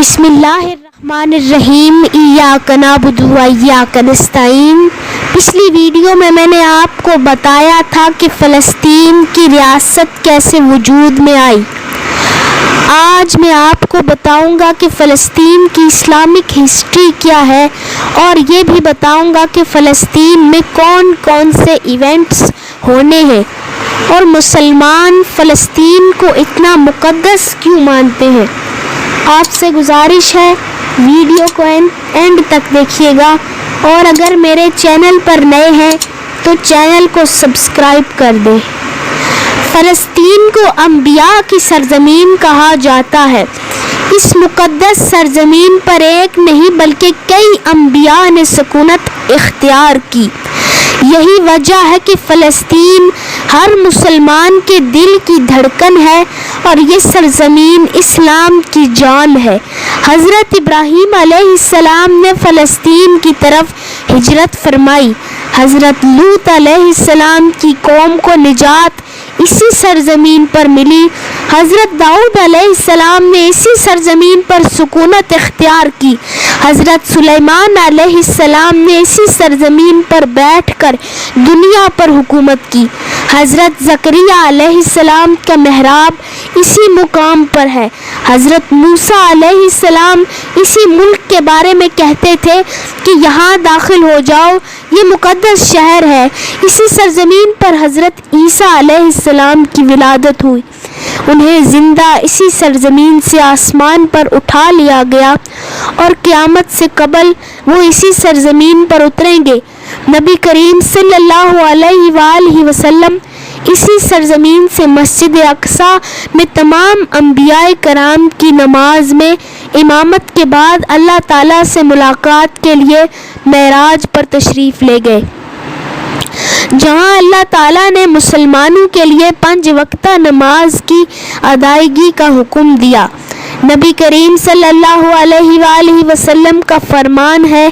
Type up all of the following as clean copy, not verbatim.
بسم اللہ الرحمن الرحیم، ایاک نعبد و ایاک نستعین۔ پچھلی ویڈیو میں نے آپ کو بتایا تھا کہ فلسطین کی ریاست کیسے وجود میں آئی۔ آج میں آپ کو بتاؤں گا کہ فلسطین کی اسلامک ہسٹری کیا ہے، اور یہ بھی بتاؤں گا کہ فلسطین میں کون کون سے ایونٹس ہونے ہیں اور مسلمان فلسطین کو اتنا مقدس کیوں مانتے ہیں۔ آپ سے گزارش ہے ویڈیو کو اینڈ تک دیکھیے گا، اور اگر میرے چینل پر نئے ہیں تو چینل کو سبسکرائب کر دیں۔ فلسطین کو انبیاء کی سرزمین کہا جاتا ہے۔ اس مقدس سرزمین پر ایک نہیں بلکہ کئی انبیاء نے سکونت اختیار کی۔ یہی وجہ ہے کہ فلسطین ہر مسلمان کے دل کی دھڑکن ہے، اور یہ سرزمین اسلام کی جان ہے۔ حضرت ابراہیم علیہ السلام نے فلسطین کی طرف ہجرت فرمائی۔ حضرت لوط علیہ السلام کی قوم کو نجات اسی سرزمین پر ملی۔ حضرت داؤد علیہ السلام نے اسی سرزمین پر سکونت اختیار کی۔ حضرت سلیمان علیہ السلام نے اسی سرزمین پر بیٹھ کر دنیا پر حکومت کی۔ حضرت زکریا علیہ السلام کا محراب اسی مقام پر ہے۔ حضرت موسیٰ علیہ السلام اسی ملک کے بارے میں کہتے تھے کہ یہاں داخل ہو جاؤ، یہ مقدس شہر ہے۔ اسی سرزمین پر حضرت عیسیٰ علیہ السلام کی ولادت ہوئی۔ انہیں زندہ اسی سرزمین سے آسمان پر اٹھا لیا گیا، اور قیامت سے قبل وہ اسی سرزمین پر اتریں گے۔ نبی کریم صلی اللہ علیہ وآلہ وسلم اسی سرزمین سے مسجد اقصیٰ میں تمام انبیاء کرام کی نماز میں امامت کے بعد اللہ تعالیٰ سے ملاقات کے لیے معراج پر تشریف لے گئے، جہاں اللہ تعالیٰ نے مسلمانوں کے لیے 5 وقتہ نماز کی ادائیگی کا حکم دیا۔ نبی کریم صلی اللہ علیہ وآلہ وسلم کا فرمان ہے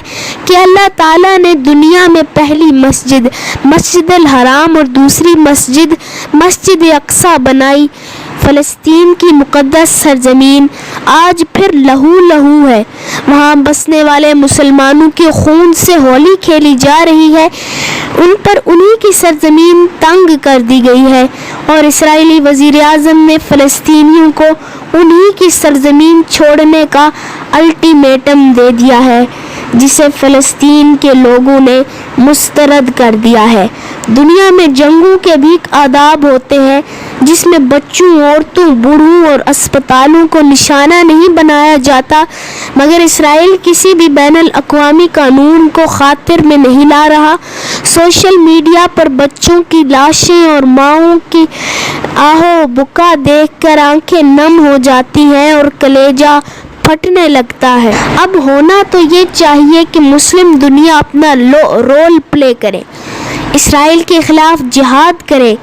کہ اللہ تعالیٰ نے دنیا میں پہلی مسجد مسجد الحرام اور دوسری مسجد مسجد اقصیٰ بنائی۔ فلسطین کی مقدس سرزمین آج پھر لہو لہو ہے۔ وہاں بسنے والے مسلمانوں کے خون سے ہولی کھیلی جا رہی ہے۔ ان پر انہی کی سرزمین تنگ کر دی گئی ہے، اور اسرائیلی وزیر اعظم نے فلسطینیوں کو انہی کی سرزمین چھوڑنے کا الٹیمیٹم دے دیا ہے، جسے فلسطین کے لوگوں نے مسترد کر دیا ہے۔ دنیا میں جنگوں کے بھی آداب ہوتے ہیں، جس میں بچوں، عورتوں، بوڑھوں اور اسپتالوں کو نشانہ نہیں بنایا جاتا، مگر اسرائیل کسی بھی بین الاقوامی قانون کو خاطر میں نہیں لا رہا۔ سوشل میڈیا پر بچوں کی لاشیں اور ماؤں کی آہو بکا دیکھ کر آنکھیں نم ہو جاتی ہیں اور کلیجہ پھٹنے لگتا ہے۔ اب ہونا تو یہ چاہیے کہ مسلم دنیا اپنا رول پلے کرے، اسرائیل کے خلاف جہاد کرے،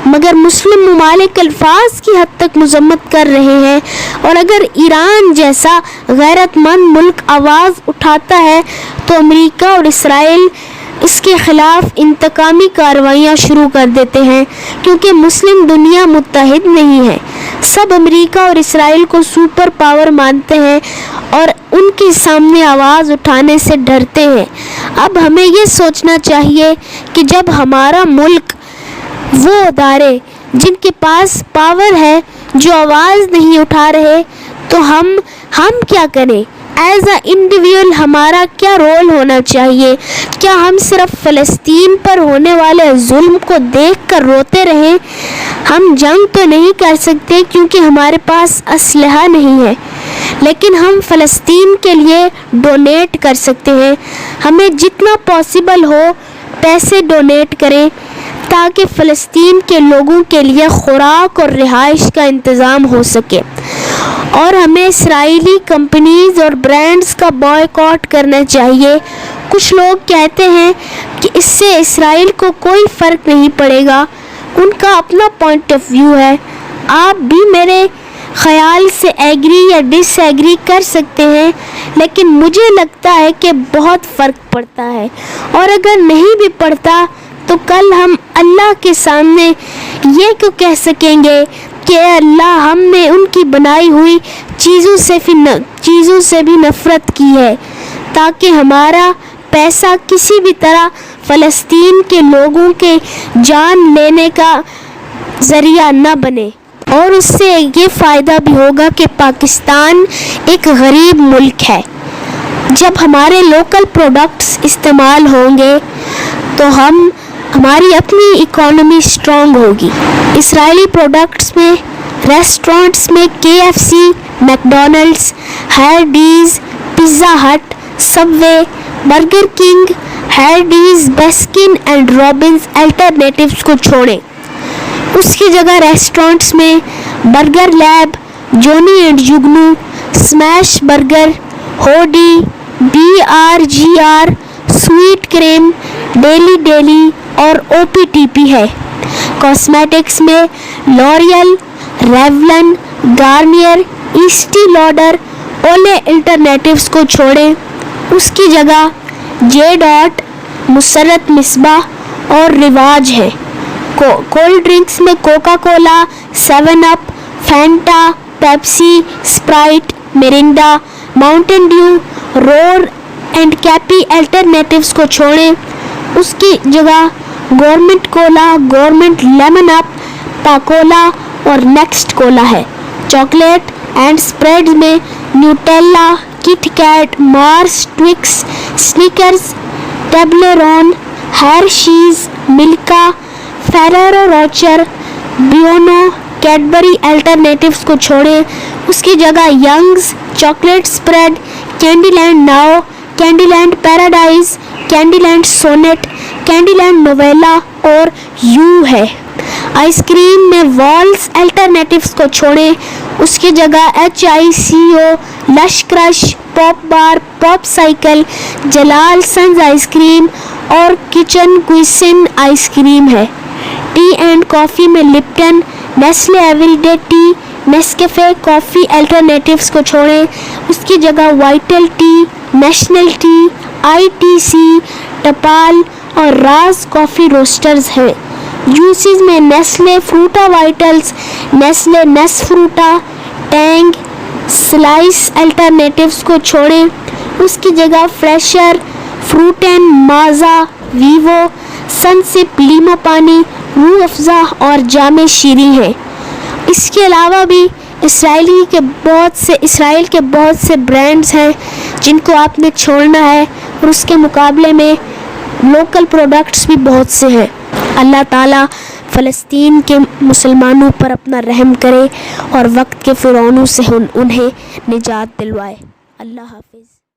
مگر مسلم ممالک الفاظ کی حد تک مذمت کر رہے ہیں، اور اگر ایران جیسا غیرت مند ملک آواز اٹھاتا ہے تو امریکہ اور اسرائیل اس کے خلاف انتقامی کارروائیاں شروع کر دیتے ہیں، کیونکہ مسلم دنیا متحد نہیں ہے۔ سب امریکہ اور اسرائیل کو سپر پاور مانتے ہیں اور ان کے سامنے آواز اٹھانے سے ڈرتے ہیں۔ اب ہمیں یہ سوچنا چاہیے کہ جب ہمارا ملک وہ ادارے جن کے پاس پاور ہے جو آواز نہیں اٹھا رہے، تو ہم کیا کریں؟ ایز اے انڈیویجول ہمارا کیا رول ہونا چاہیے؟ کیا ہم صرف فلسطین پر ہونے والے ظلم کو دیکھ کر روتے رہیں؟ ہم جنگ تو نہیں کر سکتے کیونکہ ہمارے پاس اسلحہ نہیں ہے، لیکن ہم فلسطین کے لیے ڈونیٹ کر سکتے ہیں۔ ہمیں جتنا پاسبل ہو پیسے ڈونیٹ کریں، تاکہ فلسطین کے لوگوں کے لیے خوراک اور رہائش کا انتظام ہو سکے۔ اور ہمیں اسرائیلی کمپنیز اور برانڈز کا بائیکاٹ کرنا چاہیے۔ کچھ لوگ کہتے ہیں کہ اس سے اسرائیل کو کوئی فرق نہیں پڑے گا، ان کا اپنا پوائنٹ آف ویو ہے۔ آپ بھی میرے خیال سے ایگری یا ڈس ایگری کر سکتے ہیں، لیکن مجھے لگتا ہے کہ بہت فرق پڑتا ہے، اور اگر نہیں بھی پڑتا تو کل ہم اللہ کے سامنے یہ کیوں کہہ سکیں گے کہ اے اللہ، ہم نے ان کی بنائی ہوئی چیزوں سے بھی نفرت کی ہے تاکہ ہمارا پیسہ کسی بھی طرح فلسطین کے لوگوں کے جان لینے کا ذریعہ نہ بنے، اور اس سے یہ فائدہ بھی ہوگا کہ پاکستان ایک غریب ملک ہے۔ جب ہمارے لوکل پروڈکٹس استعمال ہوں گے تو ہماری اپنی اکانومی اسٹرانگ ہوگی۔ اسرائیلی پروڈکٹس میں ریسٹورنٹس میں KFC، McDonald's, Hardee's, pizza hut, Subway, Burger King, Hardee's, Baskin and Robbins alternatives کو چھوڑیں۔ اس کی جگہ ریسٹورنٹس میں Burger Lab, Johnny and Jugnu, Smash Burger, Howdy, BRGR، Sweet Cream, Deli اور OPTP ہے۔ کاسمیٹکس میں لوریل، ریولن، گارنیئر، ایسٹی لاڈر، اولے الٹرنیٹیوز کو چھوڑیں۔ اس کی جگہ J. مسرت مصباح اور رواج ہے۔ کولڈ ڈرنکس میں Coca Cola, 7 up, Fanta, Pepsi, Sprite, Mirinda, Mountain Dew, رور اینڈ کیپی الٹرنیٹیوز کو چھوڑیں۔ اس کی جگہ Gourmet cola, Gourmet lemon up, Pakola اور نیکسٹ کولا ہے۔ چاکلیٹ اینڈ اسپریڈز میں Nutella, Kit Kat, Mars, Twix, Snickers, Toblerone, Hershey's, Milka, Ferrero Rocher, Bueno, Cadbury alternatives کو چھوڑیں۔ اس کی جگہ Young's, chocolate spread, candy land now, candy land paradise, candy land sonnet, candy land نویلا اور you ہے۔ Ice cream میں walls alternatives کو چھوڑیں۔ اس کی جگہ HICO، لش کرش، پاپ بار، پاپ سائیکل، جلال سنز آئس کریم اور کچن کوئسن آئس کریم ہے۔ ٹی اینڈ کافی میں Lipton, Nestle every day tea, Nescafe coffee alternatives کو چھوڑیں۔ اس کی جگہ vital tea, national tea, ITC، Tapal اور راز کافی روسٹرز ہیں۔ جوسز میں Nestle Fruita Vitals, Nestle Nes Fruita, ٹینگ، سلائس الٹرنیٹیوز کو چھوڑیں۔ اس کی جگہ فریشر، فروٹ اینڈ مازا، ویوو، سن سپ لیمو پانی، روح افزا اور جام شیریں ہیں۔ اس کے علاوہ بھی اسرائیل کے بہت سے برانڈز ہیں جن کو آپ نے چھوڑنا ہے، اور اس کے مقابلے میں لوکل پروڈکٹس بھی بہت سے ہیں۔ اللہ تعالیٰ فلسطین کے مسلمانوں پر اپنا رحم کرے اور وقت کے فرعونوں سے انہیں نجات دلوائے۔ اللہ حافظ۔